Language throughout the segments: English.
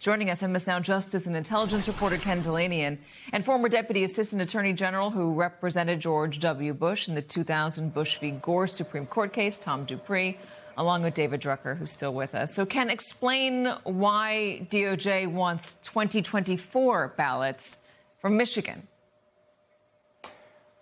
Joining us, MS Now Justice and Intelligence reporter Ken Dilanian and former Deputy Assistant Attorney General who represented George W. Bush in the 2000 Bush v. Gore Supreme Court case, Tom Dupree, along with David Drucker, who's still with us. So, Ken, explain why DOJ wants 2024 ballots from Michigan.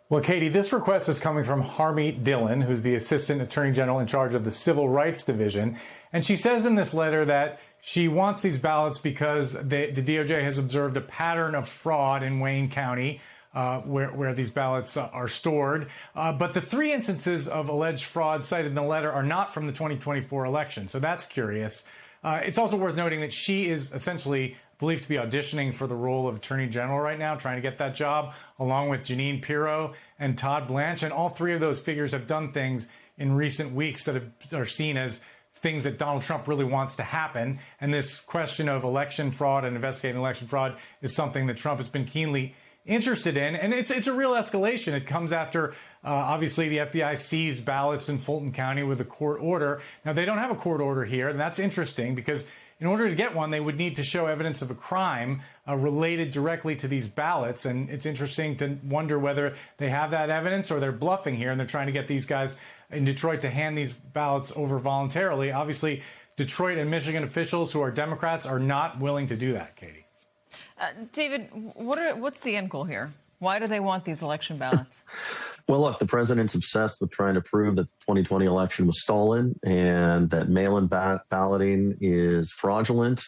Well, Katie, this request is coming from Harmeet Dillon, who's the Assistant Attorney General in charge of the Civil Rights Division. And she says in this letter that she wants these ballots because the DOJ has observed a pattern of fraud in Wayne County where these ballots are stored. But the three instances of alleged fraud cited in the letter are not from the 2024 election. So that's curious. It's also worth noting that she is essentially believed to be auditioning for the role of Attorney General right now, trying to get that job, along with Jeanine Pirro and Todd Blanche. And all three of those figures have done things in recent weeks that are seen as things that Donald Trump really wants to happen. And this question of election fraud and investigating election fraud is something that Trump has been keenly interested in. And it's a real escalation. It comes after, obviously, the FBI seized ballots in Fulton County with a court order. Now, they don't have a court order here, and that's interesting because in order to get one, they would need to show evidence of a crime related directly to these ballots. And it's interesting to wonder whether they have that evidence or they're bluffing here and they're trying to get these guys in Detroit to hand these ballots over voluntarily. Obviously, Detroit and Michigan officials who are Democrats are not willing to do that, Katie. David, what's the end goal here? Why do they want these election ballots? Well, look, the president's obsessed with trying to prove that the 2020 election was stolen and that mail-in balloting is fraudulent.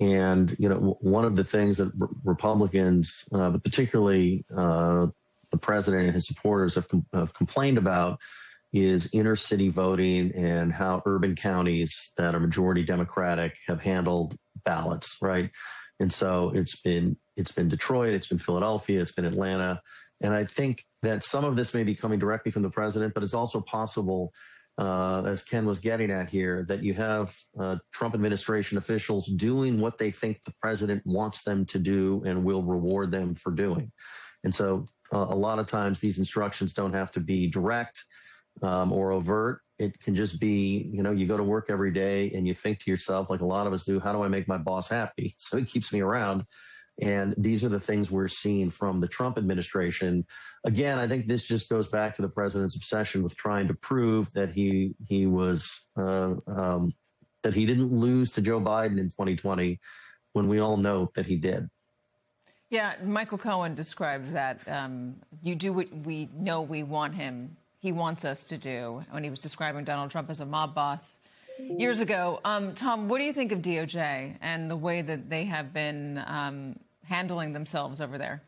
And, you know, one of the things that Republicans, but particularly the president and his supporters have complained about is inner city voting and how urban counties that are majority Democratic have handled ballots, right? And so it's been Detroit, it's been Philadelphia, it's been Atlanta. And I think that some of this may be coming directly from the president, but it's also possible, as Ken was getting at here, that you have Trump administration officials doing what they think the president wants them to do and will reward them for doing. And so a lot of times these instructions don't have to be direct or overt. It can just be, you know, you go to work every day and you think to yourself, like a lot of us do, how do I make my boss happy so he keeps me around? And these are the things we're seeing from the Trump administration. Again, I think this just goes back to the president's obsession with trying to prove that he was that he didn't lose to Joe Biden in 2020 when we all know that he did. Yeah, Michael Cohen described that you do what we know we want him. He wants us to do when he was describing Donald Trump as a mob boss years ago. Tom, what do you think of DOJ and the way that they have been handling themselves over there?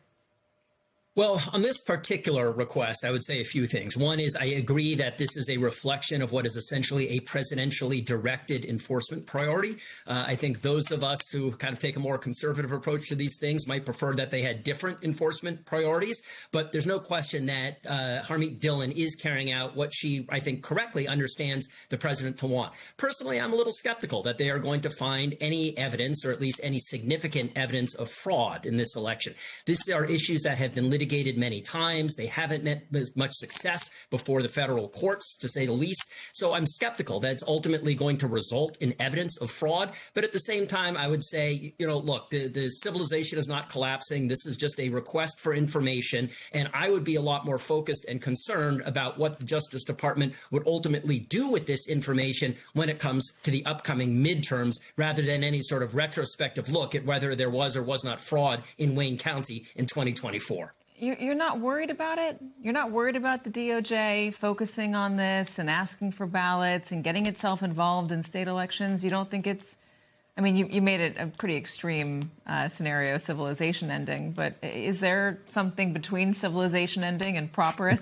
Well, on this particular request, I would say a few things. One is I agree that this is a reflection of what is essentially a presidentially directed enforcement priority. I think those of us who kind of take a more conservative approach to these things might prefer that they had different enforcement priorities. But there's no question that Harmeet Dillon is carrying out what she, I think, correctly understands the president to want. Personally, I'm a little skeptical that they are going to find any evidence, or at least any significant evidence of fraud in this election. These are issues that have been litigated many times. They haven't met much success before the federal courts, to say the least. So I'm skeptical that it's ultimately going to result in evidence of fraud. But at the same time, I would say, you know, look, the civilization is not collapsing. This is just a request for information. And I would be a lot more focused and concerned about what the Justice Department would ultimately do with this information when it comes to the upcoming midterms, rather than any sort of retrospective look at whether there was or was not fraud in Wayne County in 2024. You're not worried about it? You're not worried about the DOJ focusing on this and asking for ballots and getting itself involved in state elections? You don't think it's, I mean, you made it a pretty extreme scenario, civilization ending, but is there something between civilization ending and proper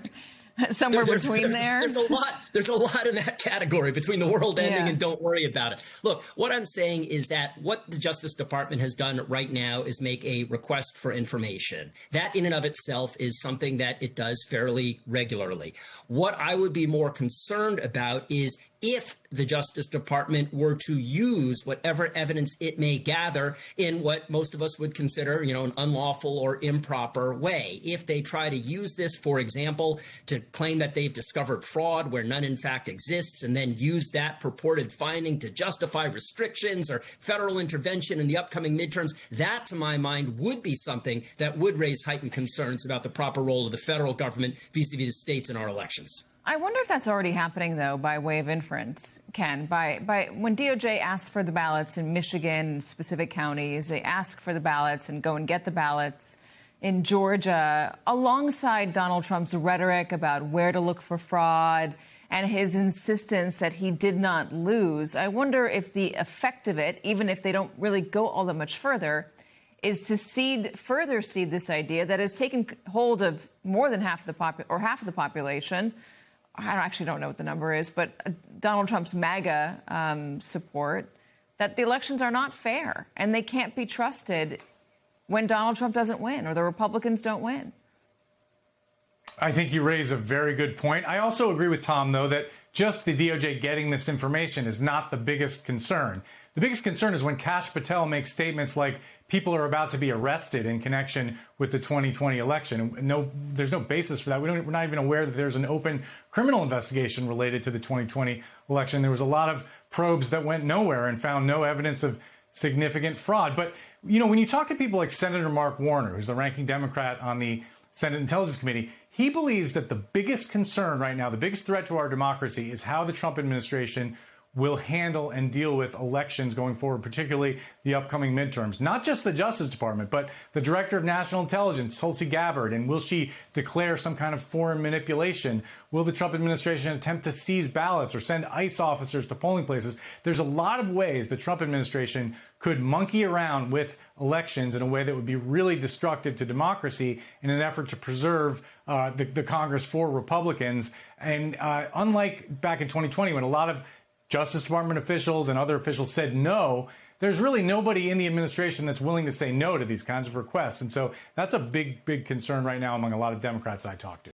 somewhere between there? There's a lot in that category between the world ending and don't worry about it. Look, what I'm saying is that what the Justice Department has done right now is make a request for information. That in and of itself is something that it does fairly regularly. What I would be more concerned about is if the Justice Department were to use whatever evidence it may gather in what most of us would consider, an unlawful or improper way. If they try to use this, for example, to claim that they've discovered fraud where none in fact exists, and then use that purported finding to justify restrictions or federal intervention in the upcoming midterms, that, to my mind, would be something that would raise heightened concerns about the proper role of the federal government vis-a-vis the states in our elections. I wonder if that's already happening, though, by way of inference, Ken. By when DOJ asks for the ballots in Michigan, specific counties, they ask for the ballots and go and get the ballots in Georgia, alongside Donald Trump's rhetoric about where to look for fraud and his insistence that he did not lose. I wonder if the effect of it, even if they don't really go all that much further, is to further seed this idea that has taken hold of more than half of the population. I actually don't know what the number is, but Donald Trump's MAGA support, that the elections are not fair and they can't be trusted when Donald Trump doesn't win or the Republicans don't win. I think you raise a very good point. I also agree with Tom, though, that just the DOJ getting this information is not the biggest concern. The biggest concern is when Kash Patel makes statements like people are about to be arrested in connection with the 2020 election. There's no basis for that. We're not even aware that there's an open criminal investigation related to the 2020 election. There was a lot of probes that went nowhere and found no evidence of significant fraud. But, when you talk to people like Senator Mark Warner, who's the ranking Democrat on the Senate Intelligence Committee, he believes that the biggest concern right now, the biggest threat to our democracy, is how the Trump administration will handle and deal with elections going forward, particularly the upcoming midterms. Not just the Justice Department, but the Director of National Intelligence, Tulsi Gabbard, and will she declare some kind of foreign manipulation? Will the Trump administration attempt to seize ballots or send ICE officers to polling places? There's a lot of ways the Trump administration could monkey around with elections in a way that would be really destructive to democracy in an effort to preserve the Congress for Republicans. And unlike back in 2020, when a lot of Justice Department officials and other officials said no, there's really nobody in the administration that's willing to say no to these kinds of requests. And so that's a big, big concern right now among a lot of Democrats I talk to.